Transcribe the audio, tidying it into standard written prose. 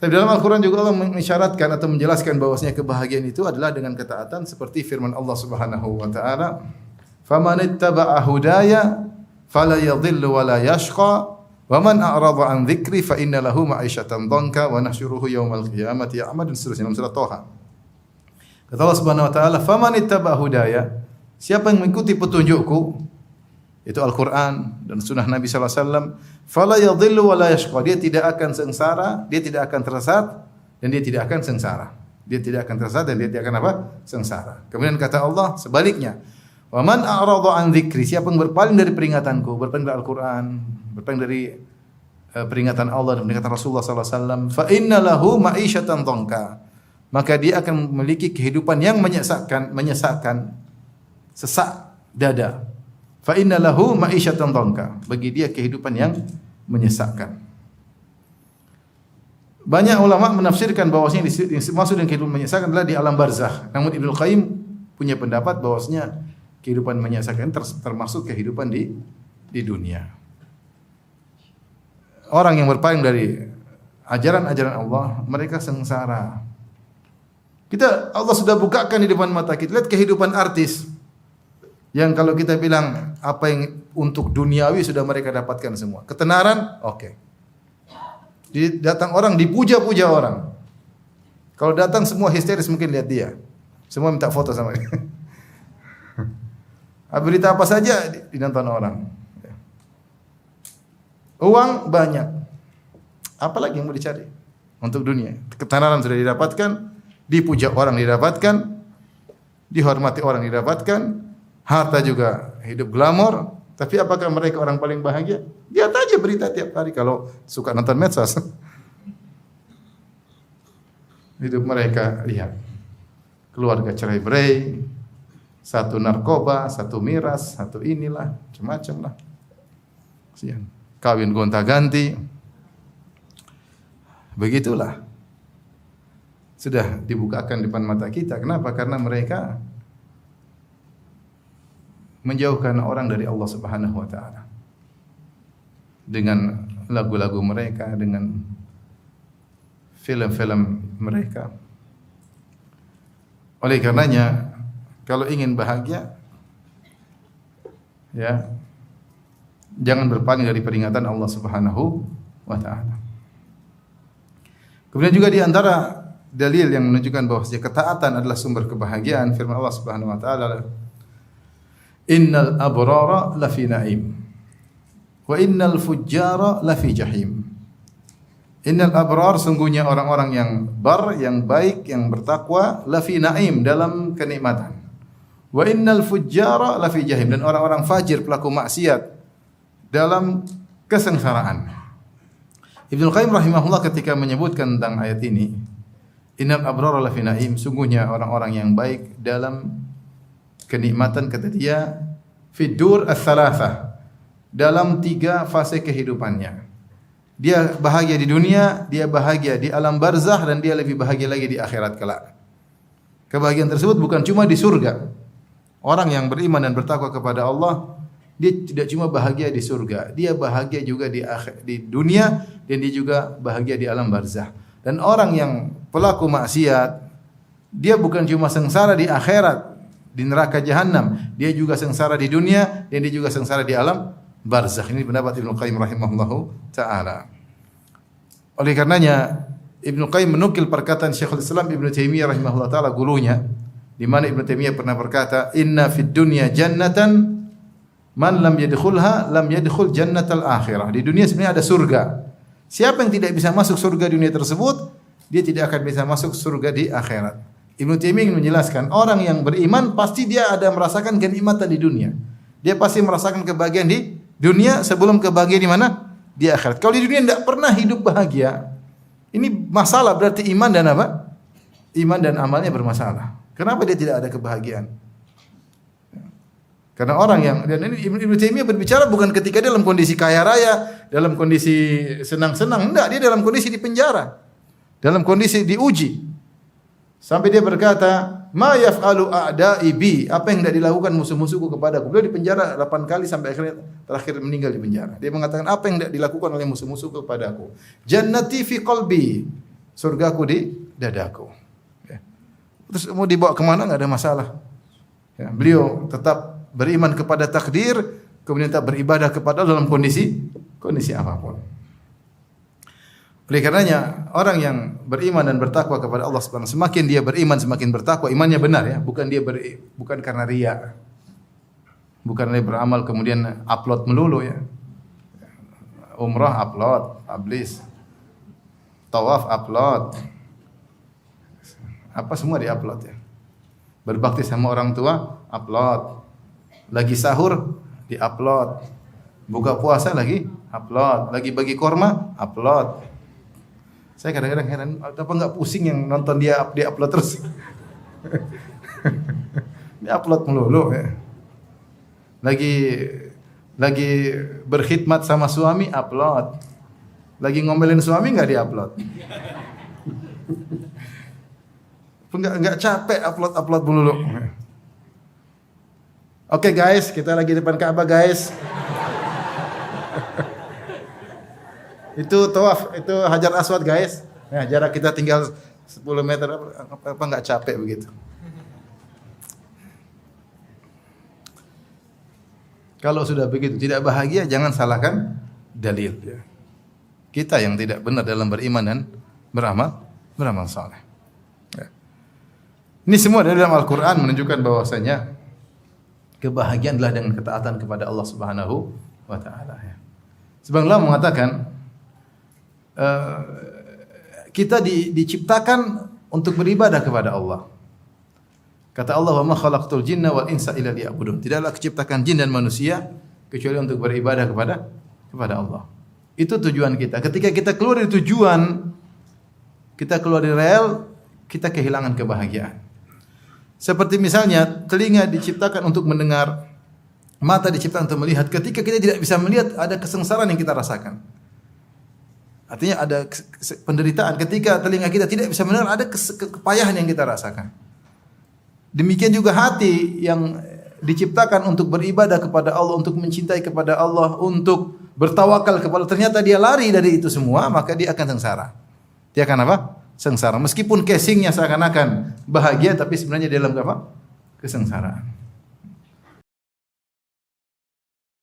Tapi dalam Al-Quran juga Allah mengisyaratkan atau menjelaskan bahwasanya kebahagiaan itu adalah dengan ketaatan seperti firman Allah Subhanahu wa taala, "Faman ittaba'a hudaya fala yadhillu wa la yashqa, wa man a'rada an dzikri fa inna lahu ma'isyatan dhanka wa nahsyuruhu yaumal qiyamati a'ma," dan seterusnya dalam surat Thaha. Kata Allah Subhanahu wa taala, "Faman ittaba'a hudaya," siapa yang mengikuti petunjukku, itu Al-Quran dan sunnah Nabi sallallahu alaihi wasallam, fala yadhillu wa la yashqa, dia tidak akan sengsara, dia tidak akan tersesat dan dia tidak akan sengsara. Dia tidak akan tersesat dan dia tidak akan apa? Sengsara. Kemudian kata Allah sebaliknya, wa man a'rada an dzikri, siapa yang berpaling dari peringatanku, berpaling dari Al-Quran, berpaling dari peringatan Allah dan peringatan Rasulullah sallallahu alaihi wasallam, fa inna lahu ma'isyatan dhanka, maka dia akan memiliki kehidupan yang menyesakkan, sesak dada. Fa inna lahu ma'isyatan dhanka, bagi dia kehidupan yang menyesakkan. Banyak ulama menafsirkan bahwasanya maksud dengan kehidupan menyesakkan adalah di alam barzakh. Namun Ibnu Qayyim punya pendapat bahwasanya kehidupan menyesakkan termasuk kehidupan di dunia. Orang yang berpaling dari ajaran-ajaran Allah, mereka sengsara. Allah sudah bukakan di depan mata kita. Lihat kehidupan artis. Yang kalau kita bilang apa yang untuk duniawi sudah mereka dapatkan semua. Ketenaran, oke. Datang orang dipuja-puja orang. Kalau datang semua histeris mungkin lihat dia. Semua minta foto sama dia. Berita apa saja dinonton orang. Uang banyak. Apalagi yang mau dicari untuk dunia? Ketenaran sudah didapatkan, dipuja orang didapatkan, dihormati orang didapatkan. Harta juga hidup glamor, tapi apakah mereka orang paling bahagia? Lihat aja berita tiap hari kalau suka nonton medsos. Hidup mereka lihat. Keluarga cerai-berai, satu narkoba, satu miras, satu inilah, macam-macam lah. Kasihan. Kawin gonta-ganti. Begitulah. Sudah dibukakan depan mata kita. Kenapa? Karena mereka menjauhkan orang dari Allah Subhanahu wa taala. Dengan lagu-lagu mereka, dengan film-film mereka. Oleh karenanya, kalau ingin bahagia, ya, jangan berpaling dari peringatan Allah Subhanahu wa taala. Kemudian juga di antara dalil yang menunjukkan bahwa ketaatan adalah sumber kebahagiaan, firman Allah Subhanahu wa taala, "Innal abrara lafi na'im wa innal fujjara lafi jahim." Innal abrar, sungguhnya orang-orang yang yang baik, yang bertakwa, lafi na'im, dalam kenikmatan. Wa innal fujjara lafi jahim, dan orang-orang fajir, pelaku maksiat, dalam kesengsaraan. Ibnu Qayyim rahimahullah ketika menyebutkan tentang ayat ini, innal abrara lafi na'im, sungguhnya orang-orang yang baik dalam kenikmatan, kata dia, fidur ats-tsalatsah, dalam 3 fase kehidupannya. Dia bahagia di dunia, dia bahagia di alam barzakh, dan dia lebih bahagia lagi di akhirat kelak. Kebahagiaan tersebut bukan cuma di surga. Orang yang beriman dan bertakwa kepada Allah, dia tidak cuma bahagia di surga, dia bahagia juga di dunia, dan dia juga bahagia di alam barzakh. Dan orang yang pelaku maksiat, dia bukan cuma sengsara di akhirat, di neraka jahanam, dia juga sengsara di dunia, dan dia juga sengsara di alam barzakh. Ini pendapat Ibnu Qayyim rahimahullahu taala. Oleh karenanya Ibnu Qayyim menukil perkataan Syekhul Islam Ibnu Taimiyah rahimahullahu taala, gurunya, di mana Ibnu Taimiyah pernah berkata, "Inna fid dunya jannatan man lam yadkhulha lam yadkhul jannatal akhirah." Di dunia sebenarnya ada surga. Siapa yang tidak bisa masuk surga dunia tersebut, dia tidak akan bisa masuk surga di akhirat. Ibnu Taimiyah ingin menjelaskan, orang yang beriman pasti dia ada merasakan kenikmatan di dunia. Dia pasti merasakan kebahagiaan di dunia sebelum kebahagiaan di mana? Di akhirat. Kalau di dunia tidak pernah hidup bahagia, ini masalah, berarti iman dan apa? Iman dan amalnya bermasalah. Kenapa dia tidak ada kebahagiaan? Karena orang yang, dan ini Ibnu Taimiyah berbicara bukan ketika dia dalam kondisi kaya raya, dalam kondisi senang-senang, enggak, dia dalam kondisi di penjara, dalam kondisi diuji. Sampai dia berkata, "Ma yaf'alu a'da'i bi?" Apa yang tidak dilakukan musuh-musuhku kepadaku. Beliau di penjara 8 kali sampai akhirnya terakhir meninggal di penjara. Dia mengatakan, apa yang tidak dilakukan oleh musuh-musuhku kepadaku. "Jannati fi qalbi." surgaku di dadaku. Ya. Terus mau dibawa kemana nggak ada masalah. Ya, beliau tetap beriman kepada takdir, kemudian tetap beribadah kepada Allah dalam kondisi apapun. Oleh karenanya orang yang beriman dan bertakwa kepada Allah Subhanahu wa taala, semakin dia beriman semakin bertakwa, imannya benar ya, bukan karena riya. Bukan dia beramal kemudian upload melulu ya. Umrah upload, publish. Tawaf upload. Apa semua di-upload ya. Berbakti sama orang tua upload. Lagi sahur di-upload. Buka puasa lagi upload, lagi bagi korma upload. Saya kadang-kadang heran, apa enggak pusing yang nonton dia upload terus. Dia upload melulu ya. Lagi berkhidmat sama suami upload. Lagi ngomelin suami enggak di-upload. Enggak capek upload melulu. Oke guys, kita lagi depan Ka'bah guys. Itu tawaf, itu Hajar Aswad guys. Nah, jarak kita tinggal 10 meter apa enggak capek begitu. Kalau sudah begitu tidak bahagia, jangan salahkan dalil. Ya. Kita yang tidak benar dalam beriman dan beramal saleh. Ya. Ini semua dari dalam Al-Quran menunjukkan bahwasanya kebahagiaan adalah dengan ketaatan kepada Allah Subhanahu wa taala. Ya. Sebab Allah mengatakan kita diciptakan untuk beribadah kepada Allah. Kata Allah, "Wa ma khalaqtul jinna wal insa illa liya'budun." Tidaklah kuciptakan jin dan manusia kecuali untuk beribadah kepada Allah. Itu tujuan kita. Ketika kita keluar dari tujuan, kita keluar dari rel, kita kehilangan kebahagiaan. Seperti misalnya telinga diciptakan untuk mendengar, mata diciptakan untuk melihat. Ketika kita tidak bisa melihat, ada kesengsaraan yang kita rasakan. Artinya ada penderitaan. Ketika telinga kita tidak bisa mendengar, ada kepayahan yang kita rasakan. Demikian juga hati yang diciptakan untuk beribadah kepada Allah, untuk mencintai kepada Allah, untuk bertawakal kepada Allah. Ternyata dia lari dari itu semua, maka dia akan sengsara. Dia akan apa? Sengsara. Meskipun casingnya seakan-akan bahagia, tapi sebenarnya dalam apa? Kesengsaraan.